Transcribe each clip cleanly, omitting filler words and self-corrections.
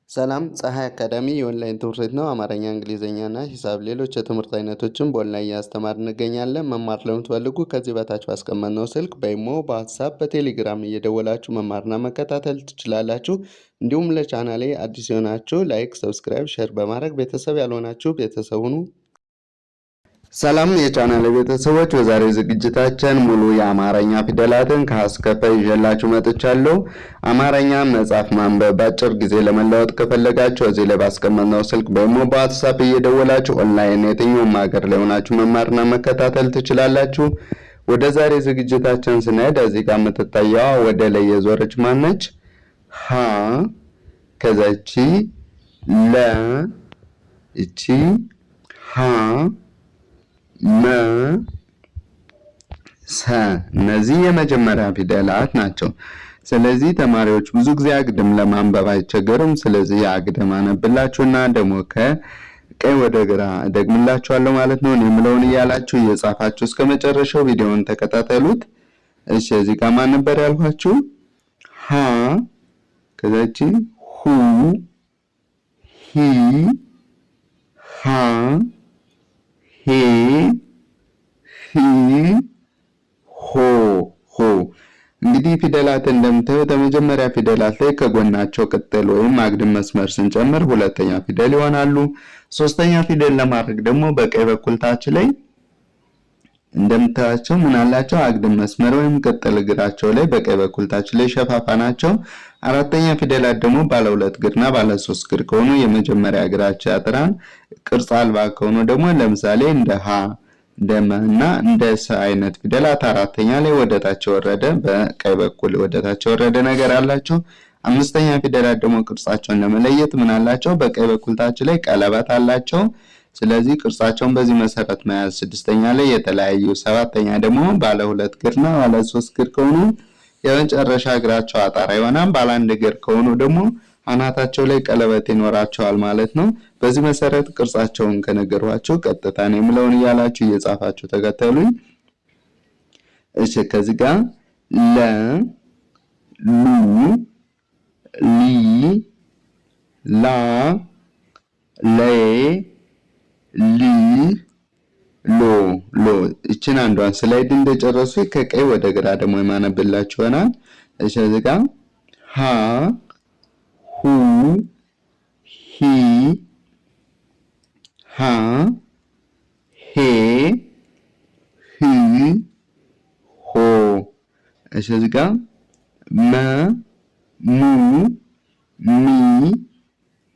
ሰላም ፀሐይ አካዳሚ የኦንላይን ትምህርት ቤት ነው። አማርኛ፣ እንግሊዝኛ እና ሂሳብ ሌሎች የትምህርት አይነቶችን በኦንላይን እያስተማርን እንገኛለን። መማር ለምትፈልጉ ከዚህ በታች ባስቀመጥነው ስልክ በኢሞ፣ በዋትስአፕ፣ በቴሌግራም እየደወላችሁ መማርና መከታተል ትችላላችሁ። እንዲሁም ለቻናሌ አዲስ የሆናችሁ ላይክ፣ ሰብስክራይብ፣ ሼር በማድረግ ቤተሰብ ያልሆናችሁ ቤተሰብ ሁኑ። ሰላም የቻናሌ ቤተሰቦች፣ በዛሬ ዝግጅታችን ሙሉ የአማርኛ ፊደላትን ከሀ እስከ ፐ ይዤላችሁ መጥቻለሁ። አማርኛ መጻፍ ማንበብ በአጭር ጊዜ ለመለወጥ ከፈለጋችሁ እዚህ ላይ ባስቀመጥነው ስልክ በኢሞ በዋትስአፕ እየደወላችሁ ኦንላይን የትኛውም ሀገር ላይ ሆናችሁ መማርና መከታተል ትችላላችሁ። ወደ ዛሬ ዝግጅታችን ስንሄድ እዚህ ጋር የምትታየዋ ወደ ላይ የዞረች ማነች? ሀ ከዛ እቺ ለ እቺ ሀ መ ሰ እነዚህ የመጀመሪያ ፊደላት ናቸው። ስለዚህ ተማሪዎች ብዙ ጊዜ አግድም ለማንበብ አይቸገሩም። ስለዚህ አግድም አነብላችሁና ደግሞ ከቀኝ ወደ ግራ ደግምላችኋለሁ ማለት ነው። እኔ የምለውን እያላችሁ እየጻፋችሁ እስከ መጨረሻው ቪዲዮውን ተከታተሉት። እሺ እዚህ ጋር ማን ነበር ያልኳችሁ? ሀ ከዛች ሁ ሂ ሃ ሄ ሂ ሆ ሆ። እንግዲህ ፊደላት እንደምታዩት የመጀመሪያ ፊደላት ላይ ከጎናቸው ቅጥል ወይም አግድም መስመር ስንጨምር ሁለተኛ ፊደል ይሆናሉ። ሶስተኛ ፊደል ለማድረግ ደግሞ በቀኝ በኩል ታች ላይ እንደምታያቸው ምን አላቸው? አግድም መስመር ወይም ቅጥል እግራቸው ላይ በቀኝ በኩል ታች ላይ ሸፋፋ ናቸው። አራተኛ ፊደላት ደግሞ ባለ ሁለት እግርና ባለ ሶስት እግር ከሆኑ የመጀመሪያ እግራቸው ያጥራል። ቅርጽ አልባ ከሆኑ ደግሞ ለምሳሌ እንደ ሀ እንደ መ እና እንደ ሰ አይነት ፊደላት አራተኛ ላይ ወደታች ወረደ በቀኝ በኩል ወደታች ወረደ ነገር አላቸው። አምስተኛ ፊደላት ደግሞ ቅርጻቸውን ለመለየት ምን አላቸው? በቀኝ በኩል ታች ላይ ቀለበት አላቸው። ስለዚህ ቅርጻቸውን በዚህ መሰረት መያዝ። ስድስተኛ ላይ የተለያዩ፣ ሰባተኛ ደግሞ ባለ ሁለት እግርና ባለ ሶስት እግር ከሆኑ የመጨረሻ እግራቸው አጣራ ይሆናል። ባለ አንድ እግር ከሆኑ ደግሞ አናታቸው ላይ ቀለበት ይኖራቸዋል ማለት ነው። በዚህ መሰረት ቅርጻቸውን ከነገሯችሁ ቀጥታ ነው የምለውን እያላችሁ እየጻፋችሁ ተከተሉኝ። እሺ ከዚህ ጋር ለ ሉ ሊ ላ ሌ ሊ ሎ ሎ። እቺን አንዷን ስላይድ እንደጨረሱ ከቀይ ወደ ግራ ደግሞ የማነብላችሁ ይሆናል። እሺ እዚህ ጋር ሀ ሁ ሂ ሃ ሄ ሂ ሆ። እሺ እዚህ ጋር መ ሙ ሚ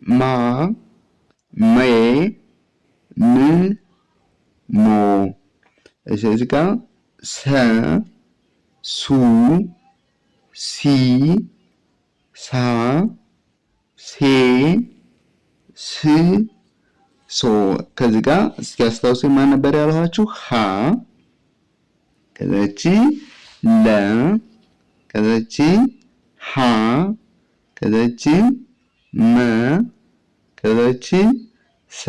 ማ ሜ ም ሞ። እሺ እዚህ ጋር ሰ ሱ ሲ ሳ ሴ ስ ሶ። ከዚህ ጋር እስኪ አስታውሱ ማን ነበር ያልኋችሁ? ሀ ከዛቺ ለ ከዛቺ ሀ ከዛቺ መ ከዛቺ ሰ።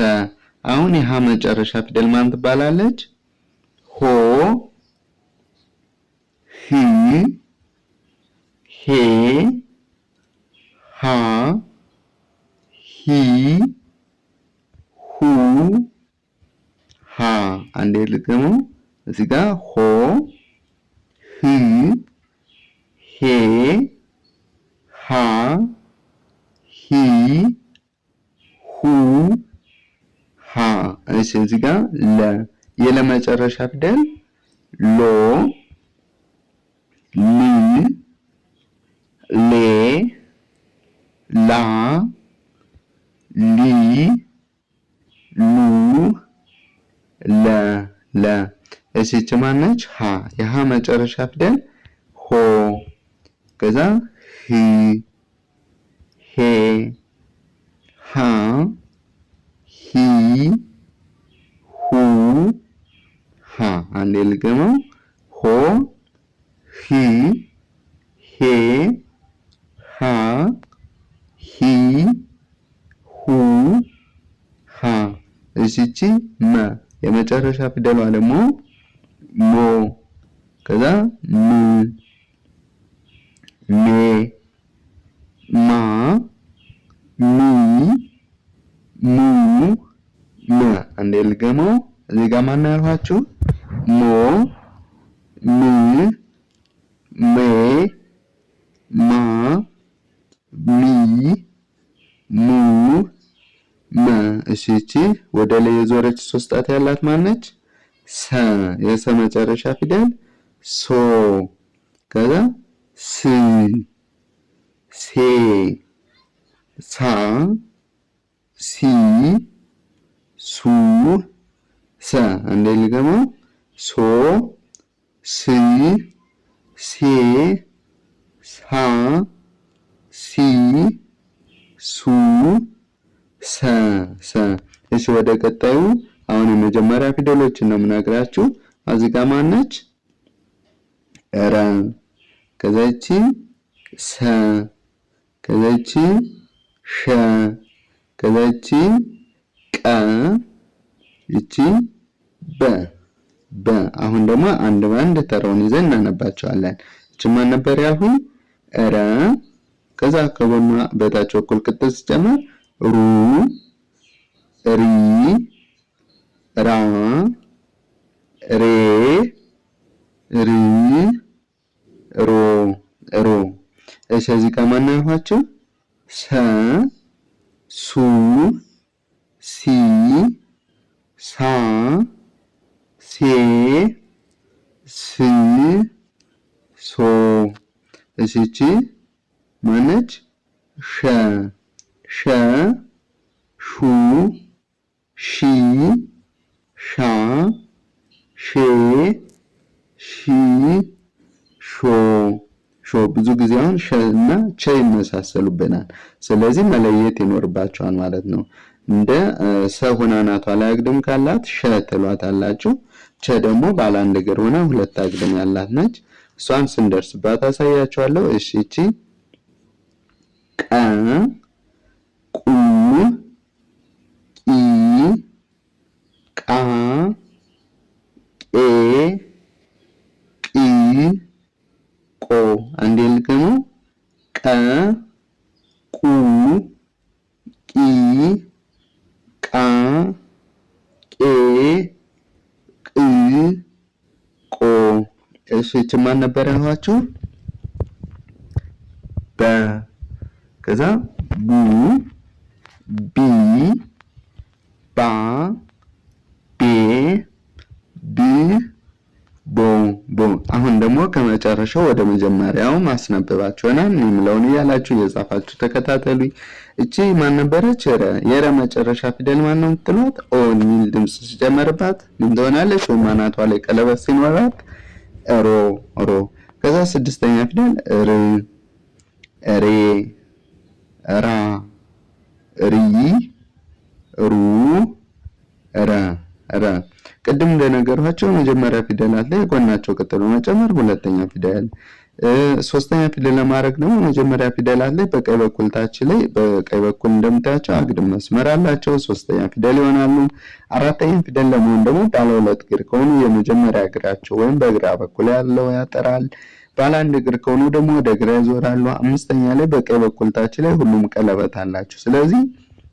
አሁን የሀ መጨረሻ ፊደል ማን ትባላለች? ሆ ሂ ሄ ሃ ሂ ሁ ሃ። አንዴ ልገመው። እዚህ ጋር ሆ ሂ ሄ ሃ ሂ ሁ ሃ። እሺ እዚህ ጋር ለ የለመጨረሻ ፊደል ሎ ሊ ሌ ላ ሊ ሉ ለ ለ። እሺ እቺ ማነች? ሀ የሀ መጨረሻ ፊደል ሆ ከዛ ሂ ሄ ሃ ሂ ሁ ሃ። አንዴ ልገመው። ሆ ሂ ሄ ሃ ሂ ሁ ሃ። እሺ መ የመጨረሻ ፊደሏ ደግሞ ሞ ከዛ ም ሜ ማ ሚ አንዴ ልገመው። እዚህ ጋር ማን ያልኋችሁ? ሞ ም ሜ ማ ሚ ሙ መ። እሺ እቺ ወደ ላይ የዞረች ሶስት ጣት ያላት ማነች? ሰ። የሰ መጨረሻ ፊደል ሶ። ከዛ ስ ሴ ሳ ሲ ሱ ሰ። አንዴ ልገመው። ሶ ስ ሴ ሳ ሲ ሱ ሰ ሰ። እሺ ወደ ቀጣዩ አሁን የመጀመሪያ ፊደሎችን ነው የምነግራችሁ። እዚህ ጋር ማነች? ረ። ከዛ እቺ ሰ። ከዛ እቺ ሸ። ከዛ እቺ ቀ። እቺ በ በ። አሁን ደግሞ አንድ ባንድ ተራውን ይዘን እናነባቸዋለን። እቺ ማን ነበር ያልኩኝ? ረ። ከዛ ከጎኗ በታች በኩል ቅጥል ሲጨመር ሩ ሪ ራ ሬ ሪ ሮ ሮ። እሺ እዚህ ጋር ማን ያልኋችሁ? ሰ ሱ ሲ ሳ ሴ ስ ሶ። እሺ እቺ ማነች? ሸ ሸ ሹ ሺ ሻ ሼ ሺ ሾ ሾ። ብዙ ጊዜ አሁን ሸ እና ቸ ይመሳሰሉብናል። ስለዚህ መለየት ይኖርባቸዋል ማለት ነው። እንደ ሰ ሆና አናቷ ላይ አግድም ካላት ሸ ትሏታላችሁ። ቸ ደግሞ ባለ አንድ እግር ሆና ሁለት አግድም ያላት ነች። እሷን ስንደርስባት አሳያችኋለሁ። እሺ እቺ ቀ ቁ ቂ ቃ ቄ ቂ ቆ። አንዴ ልገመው። ቀ ቁ ቂ ቃ ቄ ቅ ቆ። እሺ እቺ ማን ነበር ያልኋችሁ? በ። ከዛ ቡ ቢ ባ ቤ ብ ቦ ቦ። አሁን ደግሞ ከመጨረሻው ወደ መጀመሪያው ማስነበባችሁ ይሆናል። የምለውን እያላችሁ እየጻፋችሁ ተከታተሉኝ። እቺ ማን ነበረች? ረ። የረ መጨረሻ ፊደል ማን ነው የምትሏት? ኦ የሚል ድምጽ ሲጨመርባት ምን ትሆናለች? ወይም አናቷ ላይ ቀለበት ሲኖራት ሮ ሮ። ከዛ ስድስተኛ ፊደል ር ሬ ራ ሪ ሩ ረ ረ። ቅድም እንደነገርኋቸው መጀመሪያ ፊደላት ላይ ጎናቸው ቅጥል በመጨመር ሁለተኛ ፊደል፣ ሶስተኛ ፊደል ለማድረግ ደግሞ መጀመሪያ ፊደላት ላይ በቀኝ በኩል ታች ላይ በቀኝ በኩል እንደምታያቸው አግድም መስመር አላቸው፣ ሶስተኛ ፊደል ይሆናሉ። አራተኛ ፊደል ለመሆን ደግሞ ባለ ሁለት እግር ከሆኑ የመጀመሪያ እግራቸው ወይም በግራ በኩል ያለው ያጠራል። ባለ አንድ እግር ከሆኑ ደግሞ ወደ ግራ ይዞራሉ። አምስተኛ ላይ በቀኝ በኩል ታች ላይ ሁሉም ቀለበት አላቸው። ስለዚህ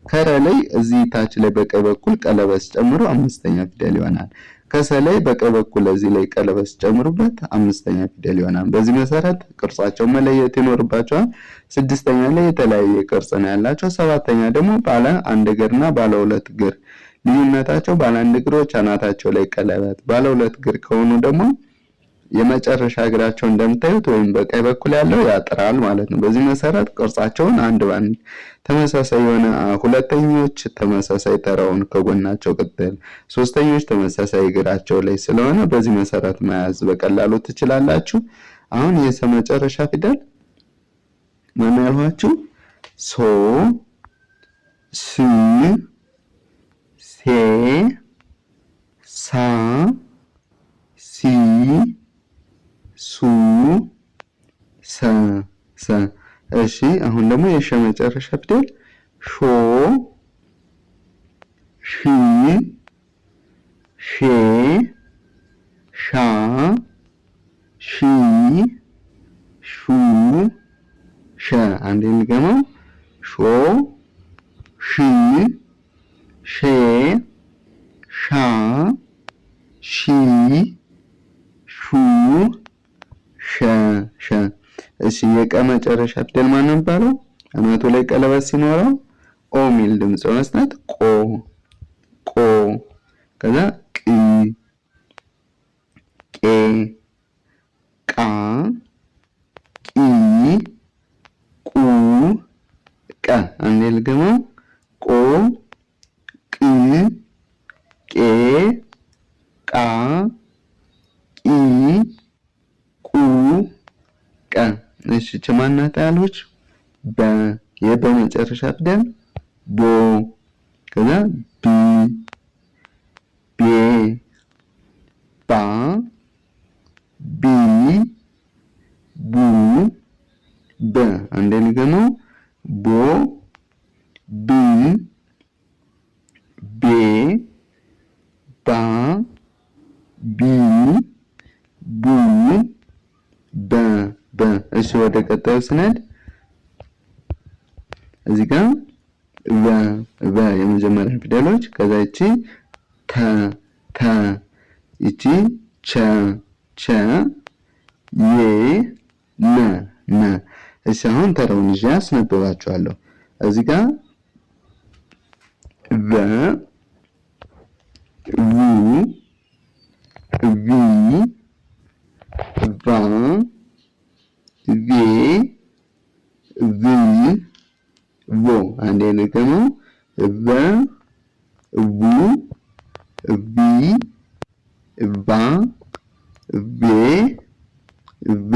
ከረ ላይ እዚህ ታች ላይ በቀኝ በኩል ቀለበት ጨምሮ አምስተኛ ፊደል ይሆናል። ከሰ ላይ በቀኝ በኩል እዚህ ላይ ቀለበት ጨምሩበት አምስተኛ ፊደል ይሆናል። በዚህ መሰረት ቅርጻቸው መለየት ይኖርባቸዋል። ስድስተኛ ላይ የተለያየ ቅርጽ ነው ያላቸው። ሰባተኛ ደግሞ ባለ አንድ እግርና ባለ ሁለት እግር ልዩነታቸው፣ ባለ አንድ እግሮች አናታቸው ላይ ቀለበት፣ ባለ ሁለት እግር ከሆኑ ደግሞ የመጨረሻ እግራቸው እንደምታዩት ወይም በቀኝ በኩል ያለው ያጥራል ማለት ነው። በዚህ መሰረት ቅርጻቸውን አንድ ባንድ ተመሳሳይ የሆነ ሁለተኞች ተመሳሳይ ተራውን ከጎናቸው ቅጥል፣ ሶስተኞች ተመሳሳይ እግራቸው ላይ ስለሆነ በዚህ መሰረት መያዝ በቀላሉ ትችላላችሁ። አሁን የሰ መጨረሻ ፊደል ማን ያልኋችሁ? ሶ ስ ሴ ሳ ሲ ሱ ሰ ሰ። እሺ አሁን ደግሞ የሸ መጨረሻ ፊደል ሾ ሺ ሼ ሻ ሺ ሹ ሸ። አንዴ ልገመው። ሾ ሺ ሼ ሻ የቀ መጨረሻ ፊደል ማን ነው የሚባለው? አናቱ ላይ ቀለበት ሲኖረው ኦ ሚል ድምጽ በመስጠት ቆ ቆ። ከዛ ቅ ቄ ቃ ቂ ቁ ቀ። አንዴ ልገመው። ቆ ቅ ቄ ቃ ቂ ቁ ቀ። እሺ ማን ናት ያሉት? በ። የበ መጨረሻ ፊደል ቦ። ከዛ ቢ ቤ ባ ቢ ቡ በ። አንዴ ልገመው። ቦ ቢ ቤ ባ ቢ ቡ በ በ። እሺ ወደ ቀጣዩ ስንሄድ እዚህ ጋር በ የመጀመሪያ ፊደሎች። ከዛ እቺ ተ ተ እቺ ቸ ቸ የ ነ ነ። እሺ አሁን ተራውን ይዤ አስነብባችኋለሁ። እዚህ ጋር በ ቡ ቪ ቫ ቬ ቭ ቮ። አንዴ ልገመው። በ ቡ ቪ ቫ ቬ ቭ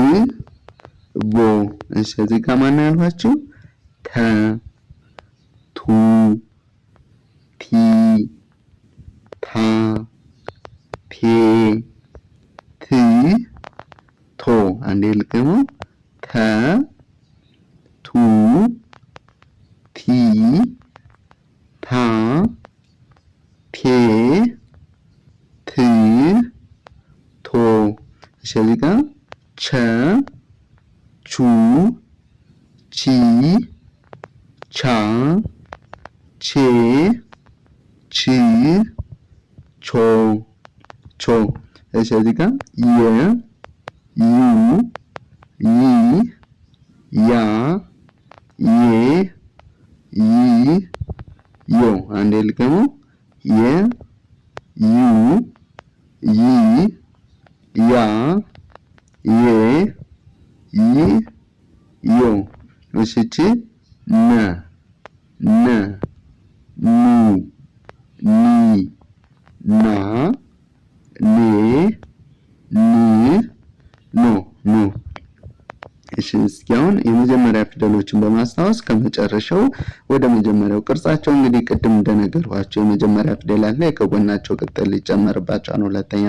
ቮ። እሺ እዚህ ጋር ማን ያልኳችሁ? ተ ቱ ቲ ታ ቴ ት ቶ። አንዴ ልገመው። ተ ቱ ቲ ታ ቴ ት ቶ። እሺ እዚህ ጋር ቸ ቹ ቺ ቻ ቼ ቺ ቾ ቾ። እሺ እዚህ ጋር የ ዩ ይ ያ ዬ ይ ዮ። አንዴ ልገመው። የ ዩ ይ ያ ዬ ይ ዮ። እሺ እቺ ነ ነ ኑ ኒ ና ኔ ን ኖ ኖ። እሺ እስኪ አሁን የመጀመሪያ ፊደሎችን በማስታወስ ከመጨረሻው ወደ መጀመሪያው ቅርጻቸው እንግዲህ ቅድም እንደነገርኳቸው የመጀመሪያ ፊደላት ላይ ከጎናቸው ቅጥል ሊጨመርባቸዋል። ሁለተኛ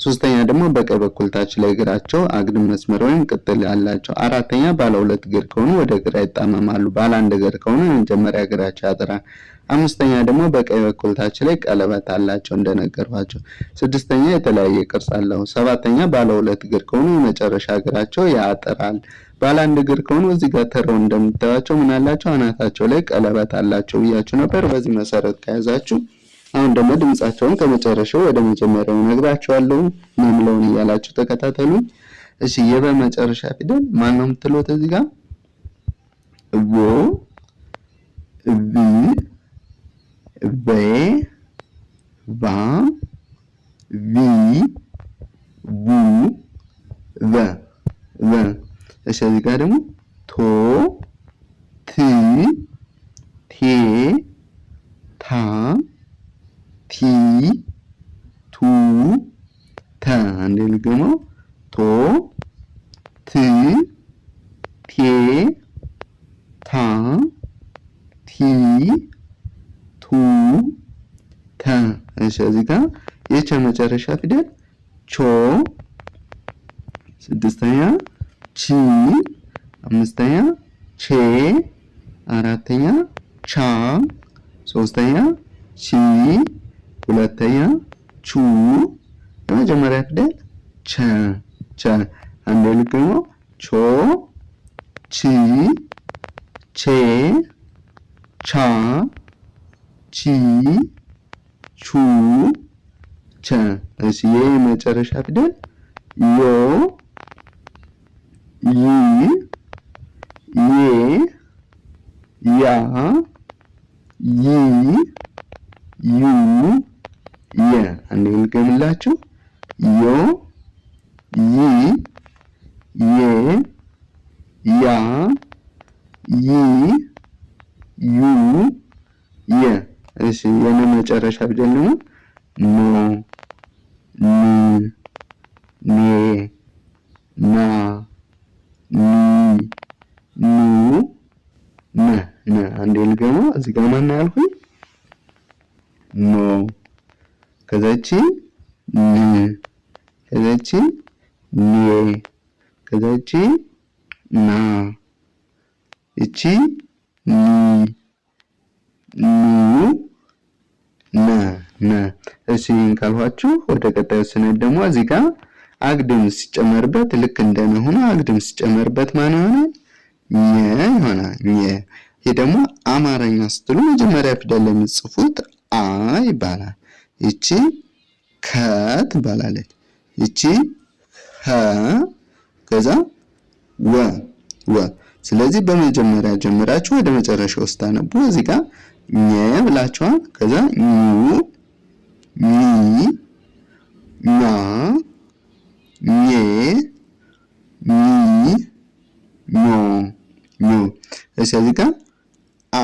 ሶስተኛ ደግሞ በቀኝ በኩል ታች ላይ እግራቸው አግድም መስመር ወይም ቅጥል አላቸው። አራተኛ ባለ ሁለት እግር ከሆኑ ወደ ግራ ይጣመማሉ። ባለ አንድ እግር ከሆኑ የመጀመሪያ እግራቸው ያጥራል። አምስተኛ ደግሞ በቀኝ በኩል ታች ላይ ቀለበት አላቸው እንደነገርኳቸው። ስድስተኛ የተለያየ ቅርጽ አለው። ሰባተኛ ባለ ሁለት እግር ከሆኑ የመጨረሻ እግራቸው ያጥራል። ባለ አንድ እግር ከሆኑ እዚህ ጋር ተራው እንደምታዩቸው ምን አላቸው? አናታቸው ላይ ቀለበት አላቸው ብያችሁ ነበር። በዚህ መሰረት ከያዛችሁ አሁን ደግሞ ድምጻቸውን ከመጨረሻው ወደ መጀመሪያው ነግራችኋለሁ። ምንለውን እያላችሁ ተከታተሉኝ። እሺ የበመጨረሻ ፊደል ማን ነው የምትሉት? እዚህ ጋር ቮ ቪ ቬ ቫ ቪ ቡ ቨ ቨ። እሺ እዚህ ጋር ደግሞ ቶ ት ቴ ታ ቲ ቱ ተ። አንዴ ልገመው። ቶ ት ቴ ታ ቲ ቱ ተ። እሺ እዚህ ጋር የቸ መጨረሻ ፊደል ቾ። ስድስተኛ ቺ፣ አምስተኛ ቼ፣ አራተኛ ቻ፣ ሶስተኛ ቺ፣ ሁለተኛ ቹ፣ የመጀመሪያ ፊደል ቸ ቸ። አንዴ ልገመው። ቾ ቺ ቼ ቻ ቺ ቹ ቸ። እሺ የመጨረሻ ፊደል ዮ ይ የ ያ ይ ዩ የ አንዴ ልገምላችሁ ዮ ይ የ ያ ይ ዩ የ እሺ የነ መጨረሻ ፊደል ደግሞ ኖ ን ኔ ና ኒ ኑ ነ ነ አንዴ ልገማ እዚህ ጋር ማን ያልኩኝ ኖ ከዛቺ ን ከዛቺ ኔ ከዛቺ ና እቺ ኒ ኑ ነ ነ እሺ ካልኋችሁ ወደ ቀጣዩ ስንሄድ ደግሞ እዚህ ጋር አግድም ሲጨመርበት ልክ እንደነ ሆኖ አግድም ሲጨመርበት ማን ይሆናል? ኘ ይሆናል። ኘ ይሄ ደግሞ አማርኛ ስትሉ መጀመሪያ ፊደል የምትጽፉት አ ይባላል። እቺ ከ ትባላለች። እቺ ሀ ከዛ ወ ወ ስለዚህ በመጀመሪያ ጀምራችሁ ወደ መጨረሻው ስታነቡ እዚህ ጋር ኘ ብላችኋል። ከዛ ኙ ሚ ኛ ኘ ሚ ኞ ኞ እዚህ ጋር አ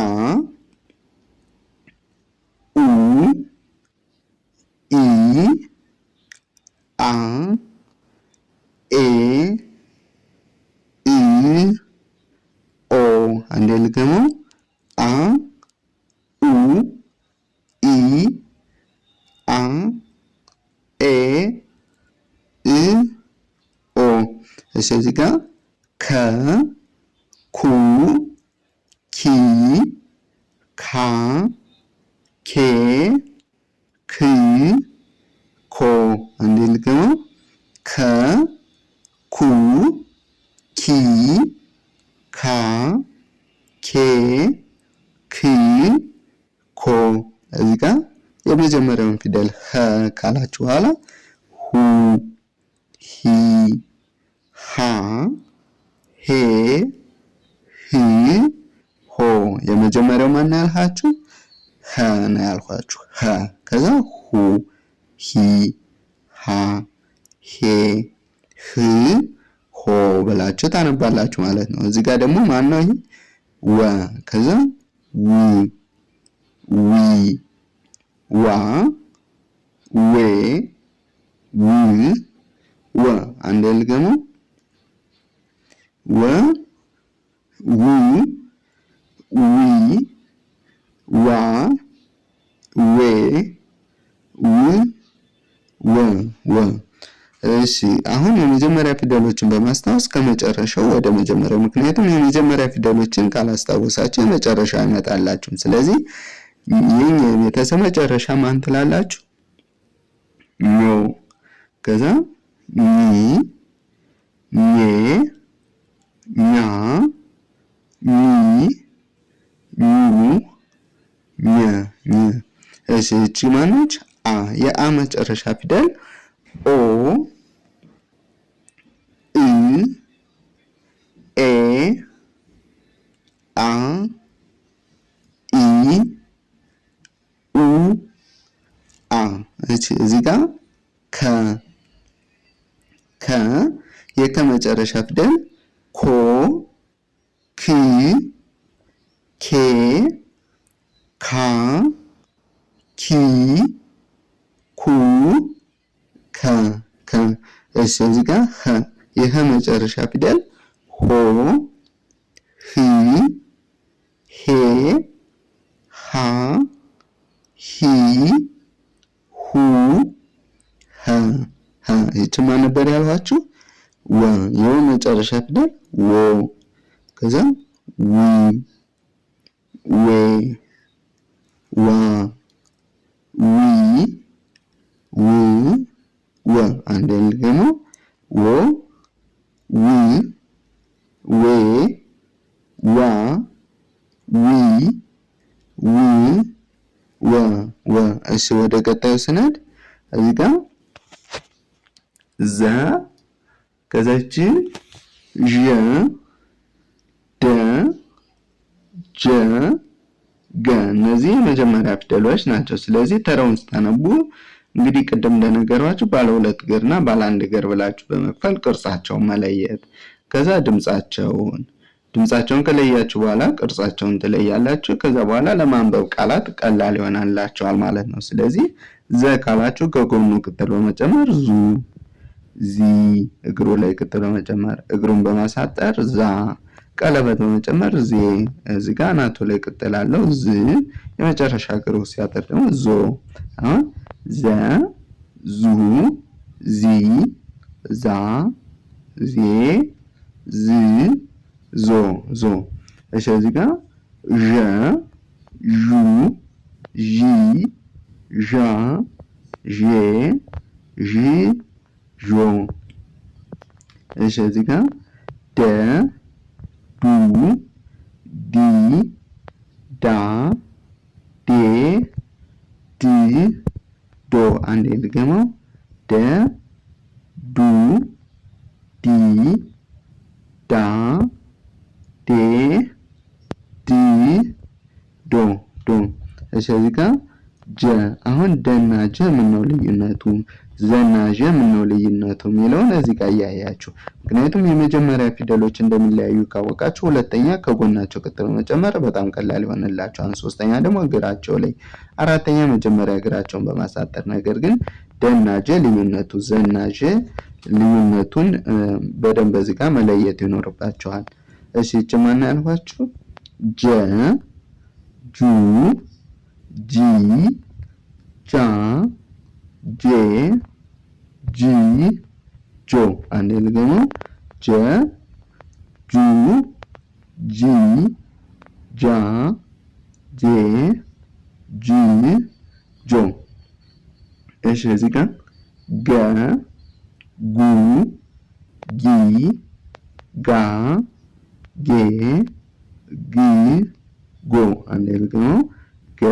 ኡ ኢ አ ኤ ኢ ኦ አንዴ ልገመው አ ኡ ኢ አ ኤ ኢ ኦ እዚህ ጋር ከ ኩ ኪ ካ ኬ ክ ኮ አንዴ ልገመው ከ ኩ ኪ ካ ኬ ክ ኮ እዚህ ጋር የመጀመሪያውን ፊደል ሀ ካላችሁ በኋላ ሁ ሂ ሃ ሄ ህ ሆ የመጀመሪያው ማን ያልኋችሁ ሀ ነው ያልኋችሁ ሀ ከዛ ሁ ሂ ሃ ሄ ህ ሆ ብላችሁ ታነባላችሁ ማለት ነው። እዚህ ጋር ደግሞ ማን ነው ይሄ ወ ከዛ ው ዊ ዋ ዌ ው ወ አንዴ ልገመው ወ ው ዊ ዋ ዌ ው ወ ወ እሺ አሁን የመጀመሪያ ፊደሎችን በማስታወስ ከመጨረሻው ወደ መጀመሪያው ምክንያቱም የመጀመሪያ ፊደሎችን ካላስታወሳችሁ የመጨረሻው አይመጣላችሁም። ስለዚህ የኛ ቤተሰብ መጨረሻ ማን ትላላችሁ? ኞ ከዛ ኒ ኘ ኛ ኒ ኙ ኘ ኘ እሺ እቺ ማነች? አ የአ መጨረሻ ፊደል ኦ እ ኤ አ ኢ ኡ አ እቺ እዚህ ጋር ከ የከመጨረሻ ፊደል ኮ ክ ኬ ካ ኪ ኩ ከ እሺ እዚህ ጋር ሀ የሀ መጨረሻ ፊደል ሆ ህ ሄ ሃ ሂ ሁ ሀ ይቺ ማን ነበር ያልኋችሁ? ወ የወ መጨረሻ ፊደል ወ ከዛ ዊ ዌ ዋ ዊ ው ወ አንዴ ልገመው ወ ዊ ዌ ዋ ዊ ው ወ ወ እሺ ወደ ቀጣዩ ስንሄድ እዚህ ጋር ዘ ከዛች ዠ ደ ጀ ገ እነዚህ የመጀመሪያ ፊደሎች ናቸው። ስለዚህ ተራውን ስታነቡ እንግዲህ ቅድም እንደነገሯችሁ ባለ ሁለት እግርና ባለ አንድ እግር ብላችሁ በመክፈል ቅርጻቸውን መለየት፣ ከዛ ድምጻቸውን ከለያችሁ በኋላ ቅርጻቸውን ትለያላችሁ። ከዛ በኋላ ለማንበብ ቃላት ቀላል ይሆናላችኋል ማለት ነው። ስለዚህ ዘ ካላችሁ ከጎኑ ቅጥል በመጨመር ዙ፣ ዚ፣ እግሩ ላይ ቅጥል በመጨመር እግሩን በማሳጠር ዛ፣ ቀለበት በመጨመር ዜ፣ እዚህ ጋር አናቱ ላይ ቅጥል አለው ዝ፣ የመጨረሻ እግሩ ሲያጠር ደግሞ ዞ። አሁን ዘ፣ ዙ፣ ዚ፣ ዛ፣ ዜ፣ ዝ፣ ዞ ዞ። እሺ እዚህ ጋር ዠ፣ ዡ፣ ዢ፣ ዣ፣ ዤ፣ ዢ፣ ዦ። እሺ እዚህ ጋር ደ፣ ዱ፣ ዲ፣ ዳ፣ ዴ፣ ድ፣ ዶ። አንዴ ልገመው። ደ፣ ዱ፣ ዲ፣ ዳ፣ ዴ፣ ድ፣ ዶ ዶ። እሺ እዚህ ጋር ጀ። አሁን ደና ጀ ምነው ልዩነቱ፣ ዘና ጀ ምነው ልዩነቱ የሚለውን እዚህ ጋር እያያችሁ፣ ምክንያቱም የመጀመሪያ ፊደሎች እንደሚለያዩ ካወቃችሁ ሁለተኛ ከጎናቸው ቅጥል መጨመር በጣም ቀላል ይሆንላችኋል። ሶስተኛ ደግሞ እግራቸው ላይ፣ አራተኛ መጀመሪያ እግራቸውን በማሳጠር። ነገር ግን ደና ጀ ልዩነቱ፣ ዘና ጀ ልዩነቱን በደንብ እዚህ ጋር መለየት ይኖርባችኋል። እሺ እቺ ማን ያልኳችሁ ጀ፣ ጁ፣ ጂ፣ ጃ፣ ጄ፣ ጂ፣ ጆ። አንዴ ልገመው። ጀ፣ ጁ፣ ጂ፣ ጃ፣ ጄ፣ ጂ፣ ጆ። እሺ እዚህ ጋር ገ፣ ጉ፣ ጊ፣ ጋ፣ ጌ፣ ግ፣ ጎ። አንዴ ልገመው። ገ፣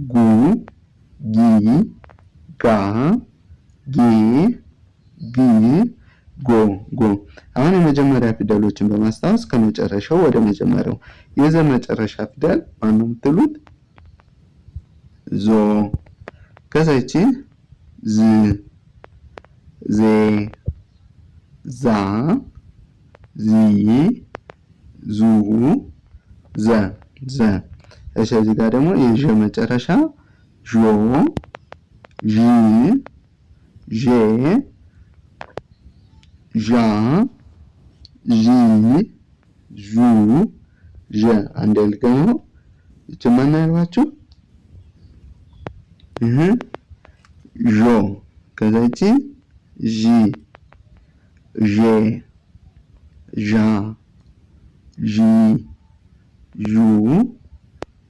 ጉ፣ ጊ፣ ጋ፣ ጌ፣ ግ፣ ጎ ጎ። አሁን የመጀመሪያ ፊደሎችን በማስታወስ ከመጨረሻው ወደ መጀመሪያው የዘ መጨረሻ ፊደል ማነው የምትሉት? ዞ። ከዛ ይቺ ዝ፣ ዜ፣ ዛ፣ ዚ፣ ዙ፣ ዘ ዘ። እሺ እዚህ ጋር ደግሞ የዠ መጨረሻ ዦ፣ ዥ፣ ዤ፣ ዣ፣ ዢ፣ ዡ፣ ዠ። አንዴ ልገመው። እቺ ማን ያልኳችሁ? ዦ። ከዛ ይቺ ዢ፣ ዤ፣ ዣ፣ ዢ፣ ዡ፣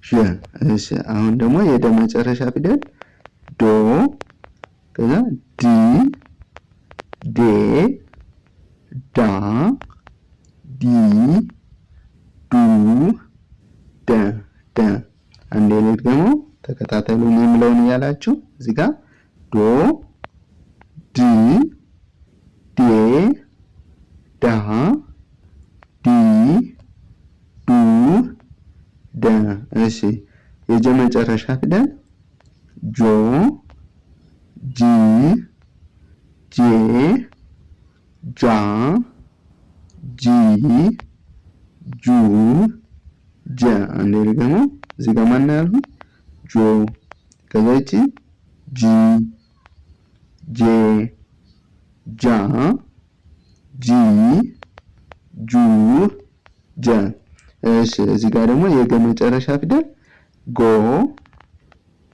ዠ። እሺ አሁን ደግሞ የደ መጨረሻ ፊደል ዶ፣ ከዛ ዲ፣ ዴ፣ ዳ፣ ዲ፣ ዱ፣ ደ ደ። አንዴ ልድገመው፣ ተከታተሉኝ የምለውን እያላችሁ እዚህ ጋር ዶ፣ ዲ፣ ዴ፣ ዳ፣ ዲ፣ ዱ፣ ደ። እሺ የጀ መጨረሻ ፊደል ጆ፣ ጂ፣ ጄ፣ ጃ፣ ጂ፣ ጁ፣ ጀ። አንዴ ልገመው። እዚህ ጋር ማን ያልኩት? ጆ። ከዛ ይቺ ጂ፣ ጄ፣ ጃ፣ ጂ፣ ጁ፣ ጀ። እሺ እዚህ ጋር ደግሞ የገ መጨረሻ ፊደል ጎ፣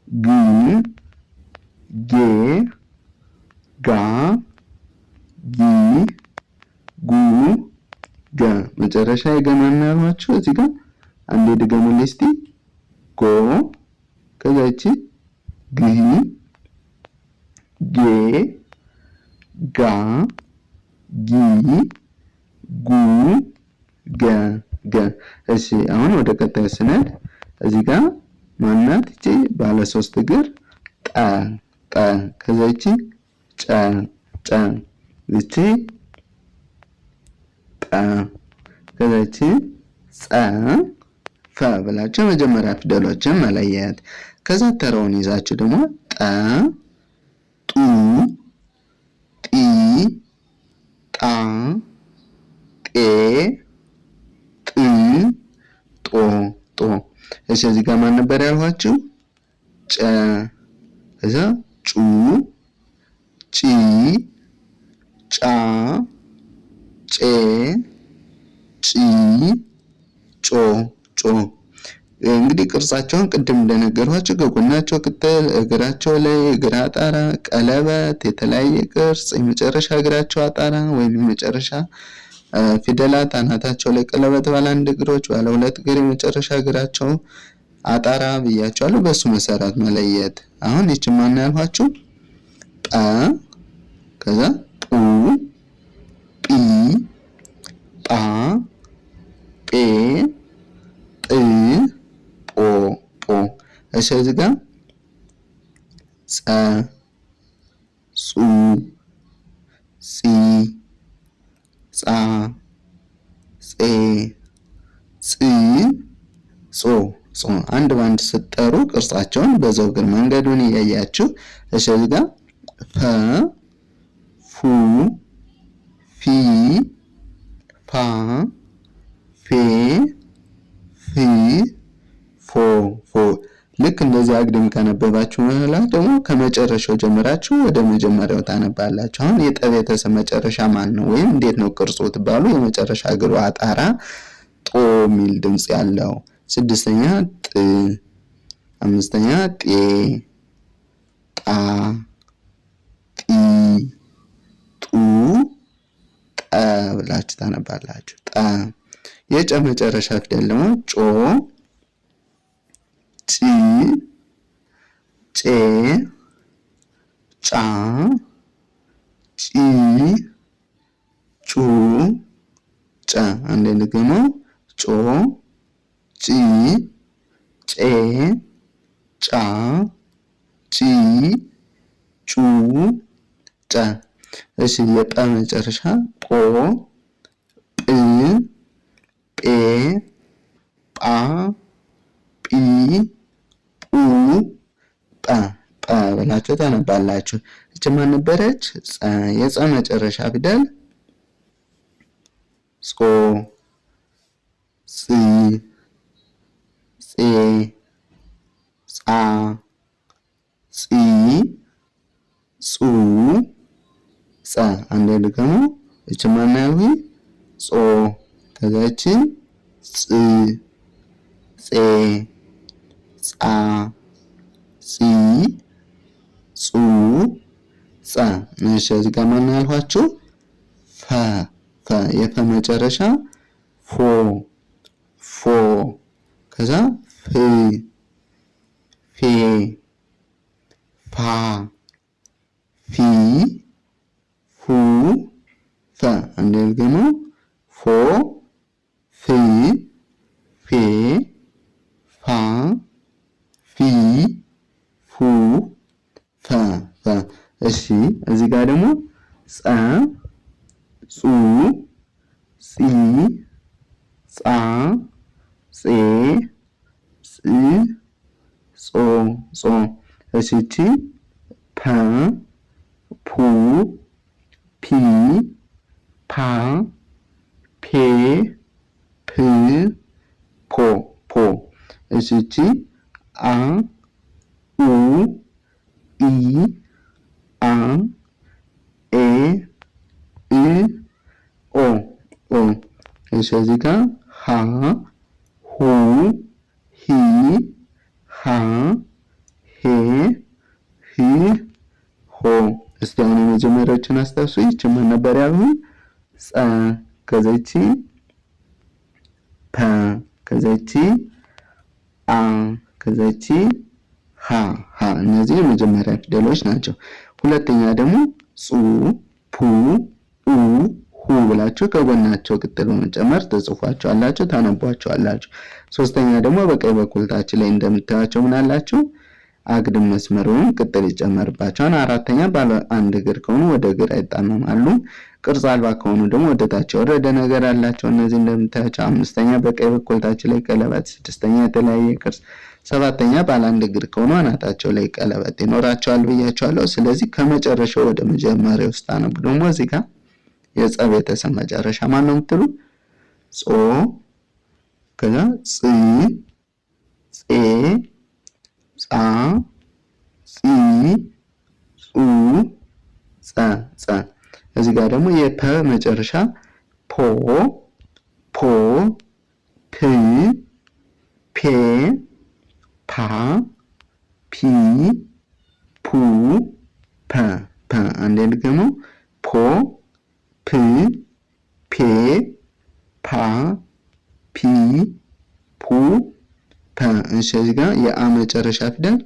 ግ፣ ጌ፣ ጋ፣ ጊ፣ ጉ፣ ገ። መጨረሻ የገ ማን ያልኳችሁ? እዚህ ጋር አንዴ ድገሙልኝ እስቲ። ጎ፣ ከዛ ይቺ ግ፣ ጌ፣ ጋ፣ ጊ፣ ጉ፣ ገ ገ። እሺ አሁን ወደ ቀጣዩ ስንሄድ እዚህ ጋር ማናት እቺ ባለ 3 እግር ጠ ጠ። ከዛ እቺ ጨ ጨ። እቺ ጠ። ከዛ እቺ ጸ ፈ ብላችሁ የመጀመሪያ ፊደሎችን መለየት። ከዛ ተራውን ይዛችሁ ደግሞ ጠ፣ ጡ፣ ጢ፣ ጣ፣ ጤ፣ ጥ፣ ጦ፣ ጦ። እሺ እዚህ ጋር ማን ነበር ያልኋችሁ? ጨ፣ ከዛ ጩ፣ ጪ፣ ጫ፣ ጬ፣ ጪ፣ ጮ፣ ጮ። እንግዲህ ቅርጻቸውን ቅድም እንደነገርኳችሁ ከጎናቸው ቅጠል፣ እግራቸው ላይ እግር አጣራ፣ ቀለበት፣ የተለያየ ቅርጽ፣ የመጨረሻ እግራቸው አጣራ ወይም የመጨረሻ ፊደላት አናታቸው ላይ ቀለበት፣ ባለ አንድ እግሮች፣ ባለ ሁለት እግር፣ የመጨረሻ እግራቸው አጣራ ብያቸዋለሁ። በሱ መሰረት መለየት። አሁን ይቺ ማን ያልኋችሁ? ጠ፣ ከዛ ጡ፣ ጲ፣ ጳ፣ ጴ፣ ጥ፣ ጶ፣ ጶ። እሺ እዚህ ጋር ጸ፣ ጹ፣ ጺ፣ ጻ፣ ጼ፣ ጽ፣ ጾ፣ ጾ። አንድ ባንድ ስትጠሩ ቅርጻቸውን በዛው ግን መንገዱን እያያችሁ። እሺ እዚህ ጋር ፈ፣ ፉ፣ ፊ፣ ፋ፣ ፌ፣ ፍ፣ ፎ፣ ፎ። ልክ እንደዚህ አግድም ካነበባችሁ በኋላ ደግሞ ከመጨረሻው ጀምራችሁ ወደ መጀመሪያው ታነባላችሁ። አሁን የጠ ቤተሰብ መጨረሻ ማን ነው ወይም እንዴት ነው ቅርጹ ትባሉ? የመጨረሻ እግሩ አጣራ ጦ የሚል ድምጽ ያለው፣ ስድስተኛ ጥ፣ አምስተኛ ጤ፣ ጣ፣ ጢ፣ ጡ፣ ጠ ብላችሁ ታነባላችሁ። ጠ። የጨ መጨረሻ ፊደል ደግሞ ጮ፣ ጪ፣ ጬ፣ ጫ፣ ጪ፣ ጩ፣ ጨ። አንዴ ደግሞ ጮ፣ ጪ፣ ጬ፣ ጫ፣ ጪ፣ ጩ፣ ጨ። እሺ የጠ መጨረሻ ጶ፣ ጵ፣ ጴ፣ ጳ፣ ጲ፣ ጱ፣ ጰ፣ ጰ ብላችሁ ታነባላችሁ። እቺ ማን ነበረች? ጸ። የጸ መጨረሻ ፊደል ጾ፣ ጽ፣ ጼ፣ ጻ፣ ጺ፣ ጹ፣ ጸ። አንዴ ደግሞ እቺ ማን ያልኩኝ? ጾ። ከዛ እቺ ጽ፣ ጼ፣ ጻ፣ ጺ፣ ጹ፣ ጸ። እሺ እዚህ ጋር ማን ያልኋችሁ? ፈ፣ ፈ። የፈ መጨረሻ ፎ፣ ፎ። ከዛ ፍ፣ ፌ፣ ፋ፣ ፊ፣ ፉ፣ ፈ። አንዴ ደግሞ ፎ፣ ፍ፣ ፌ፣ ፋ፣ ፊ፣ ፉ፣ ፈ፣ ፈ። እሺ እዚህ ጋር ደግሞ ጸ፣ ጹ፣ ጺ፣ ጻ፣ ጼ፣ ጽ፣ ጾ፣ ጾ። እሺ እቺ ፐ፣ ፑ፣ ፒ፣ ፓ፣ ፔ፣ ፕ፣ ፖ፣ ፖ። እሺ እቺ አ፣ ኡ፣ ኢ፣ አ፣ ኤ፣ እ፣ ኦ፣ ኦ። እሺ እዚህ ጋር ሀ፣ ሁ፣ ሂ፣ ሃ፣ ሄ፣ ህ፣ ሆ። እስቲ አሁን የመጀመሪያዎችን አስታውሱ። ይቺ ምን ነበር ያልኩኝ? ጸ። ከዛ ይቺ ፐ፣ ከዛ ይቺ አ፣ ከዛ ይቺ ሀ፣ ሀ። እነዚህ የመጀመሪያ ፊደሎች ናቸው። ሁለተኛ ደግሞ ጹ፣ ፑ፣ ኡ፣ ሁ ብላችሁ ከጎናቸው ቅጥል በመጨመር ትጽፏቸዋላችሁ፣ ታነቧቸዋላችሁ። ሶስተኛ ደግሞ በቀኝ በኩል ታች ላይ እንደምታዩቸው ምን አላችሁ? አግድም መስመር ወይም ቅጥል ይጨመርባቸዋል። አራተኛ ባለ አንድ እግር ከሆኑ ወደ ግራ ይጣመማሉ። ቅርጽ አልባ ከሆኑ ደግሞ ወደ ታች የወረደ ነገር አላቸው። እነዚህ እንደምታያቸው። አምስተኛ በቀኝ በኩል ታች ላይ ቀለበት። ስድስተኛ የተለያየ ቅርጽ። ሰባተኛ ባለ አንድ እግር ከሆኑ አናታቸው ላይ ቀለበት ይኖራቸዋል ብያቸዋለሁ። ስለዚህ ከመጨረሻው ወደ መጀመሪያው ውስጥ አነቡ ደግሞ እዚህ ጋር የጸ ቤተሰብ መጨረሻ ማን ነው የምትሉ? ጾ ከዛ ጽ ጼ ጻ ጺ ጹ ጸ ጸ። እዚህ ጋር ደግሞ የፐ መጨረሻ ፖ ፖ ፕ ፔ ፓ ፒ ፑ ፐ ፐ። አንዴ ልገመው። ፖ ፕ ፔ ፓ ፒ ፑ ፐ። እሺ እዚህ ጋር የአ መጨረሻ ፊደል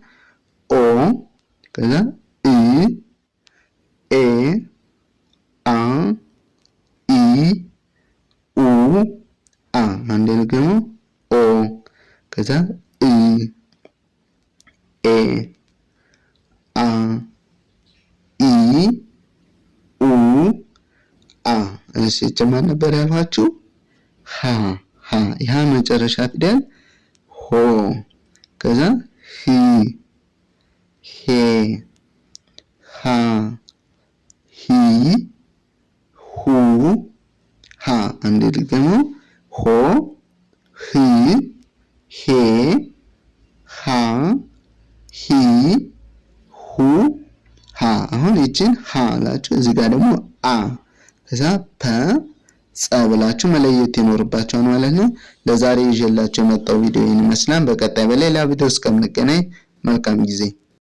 ኦ ከዛ እ ኤ አ ኢ ኡ አ። አንዴ ልገመው። ኦ ከዛ እ ኤ አ ኢ ኡ አ። እሺ ጀማን ነበር ያልኋችሁ ሃ ሃ። ይሄ መጨረሻ ፊደል ሆ ከዛ ሂ ሄ ሃ ሂ ሁ ሃ። አንዴ ልገመው። ሆ ሂ ሄ ሃ ሂ ሁ ሃ። አሁን ይችን ሃ አላችሁ። እዚህ ጋር ደግሞ አ ከዛ ፐ ጸ ብላችሁ መለየት ይኖርባችኋል ማለት ነው። ለዛሬ ይዤላችሁ የመጣው ቪዲዮ ይህን ይመስላል። በቀጣይ በሌላ ቪዲዮ እስከምንገናኝ መልካም ጊዜ